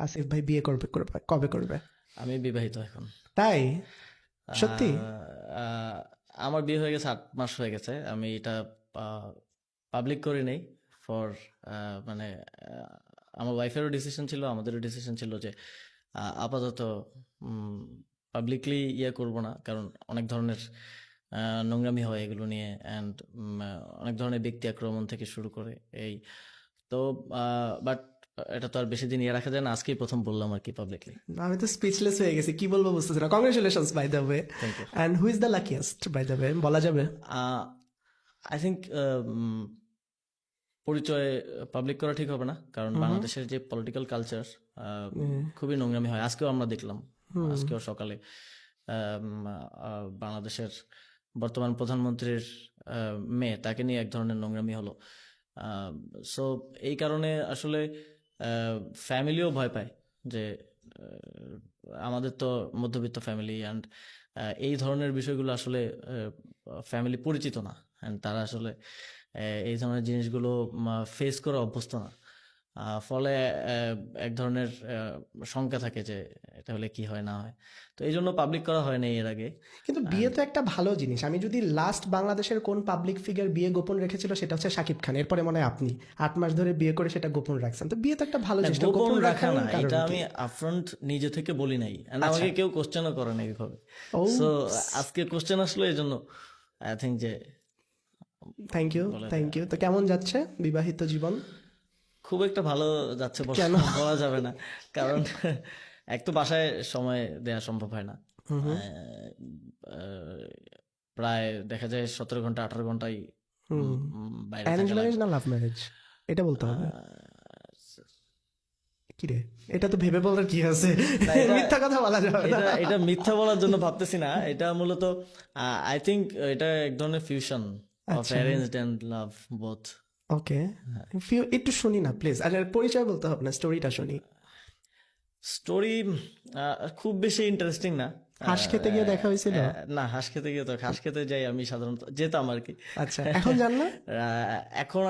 আসিফ ভাই বিয়ে কবে করবে? আমি বিবাহিত এখন। তাই? সত্যি? আহ, আমার বিয়ে হয়ে গেছে 8 মাস হয়ে গেছে। আমি এটা পাবলিক করি নাই ফর মানে আমার ওয়াইফেরও ডিসিশন ছিল, আমাদেরও ডিসিশন ছিল যে আপাতত পাবলিকলি ইয়ে করব না, কারণ অনেক ধরনের নোংরামি হয় এগুলো নিয়ে, অ্যান্ড অনেক ধরনের ব্যক্তি আক্রমণ থেকে শুরু করে এই তো। বাট এটা তো আর বেশি দিন ইয়ে রাখা যায় না, আজকেই প্রথম বললাম আর কি পাবলিকলি। আমি তো স্পিচলেস হয়ে গেছি, কি বলবো বুঝতেছি না। Congratulations by the way. Thank you. And who is the luckiest by the way, বলা যাবে? আই থিঙ্ক পরিচয় পাবলিক করা ঠিক হবে না, কারণ বাংলাদেশের যে পলিটিক্যাল কালচার খুবই নোংরামি হয়। আজকেও আমরা দেখলাম, আজকেও সকালে বাংলাদেশের বর্তমান প্রধানমন্ত্রীর মেয়ে, তাকে নিয়ে এক ধরনের নোংরামি হলো। সো এই কারণে আসলে ফ্যামিলিও ভয় পায় যে আমাদের তো মধ্যবিত্ত ফ্যামিলি, অ্যান্ড এই ধরনের বিষয়গুলো আসলে ফ্যামিলি পরিচিত না, অ্যান্ড তারা আসলে এই ধরনের জিনিসগুলো ফেস করে অভ্যস্ত না। ফলে এক ধরনের শঙ্কা থাকে যে এটা হলে কি হয় না হয়, তো এই জন্য পাবলিক করা হয়নি এর আগে। কিন্তু বিয়ে তো একটা ভালো জিনিস। আমি যদি লাস্ট বাংলাদেশের কোন পাবলিক ফিগার বিয়ে গোপন রেখেছিল, সেটা হচ্ছে শাকিব খান। এরপরে মনে হয় আপনি 8 মাস ধরে বিয়ে করে সেটা গোপন রাখছেন। তো বিয়ে তো একটা ভালো জিনিস, গোপন রাখা না, কারণ এটা কি? আমি আপফ্রন্ট নিজে থেকে বলি নাই, and আমাকে কেউ কোশ্চেনও করে না এইভাবে। ও, সো আজকে কোশ্চেন আসলো এই জন্য আই থিঙ্ক যে থ্যাংক ইউ, থ্যাংক ইউ। তো কেমন যাচ্ছে বিবাহিত জীবন? খুব একটা ভালো যাচ্ছে কেন? বলা যাবে না, কারণ এক তো বাসায় সময় দেওয়া সম্ভব হয় না। প্রায় দেখা যায় 17 ঘন্টা 18 ঘন্টাই বাইরে অ্যারেঞ্জ থাকা ম্যারেজ লাগে। না লাভ ম্যারেজ, এটা বলতে হবে। কি রে, এটা তো ভেবে বলার কি আছে? মিথ্যা কথা বলা যাবে না। এটা মিথ্যা বলার জন্য ভাবতেছি না, এটা মূলত আই থিঙ্ক এটা এক ধরনের fusion of arranged and love both. Okay, একটু শুনি না প্লিজ। আর পরিচয় বলতে হবে না, স্টোরিটা শুনি। স্টোরি খুব বেশি ইন্টারেস্টিং না। হাঁস খেতে গিয়ে দেখা হয়েছিল? না, হাঁস খেতে গিয়ে তো, হাঁস খেতে যাই আমি সাধারণত, যেতাম আর কি। আচ্ছা, এখন জান না? এখন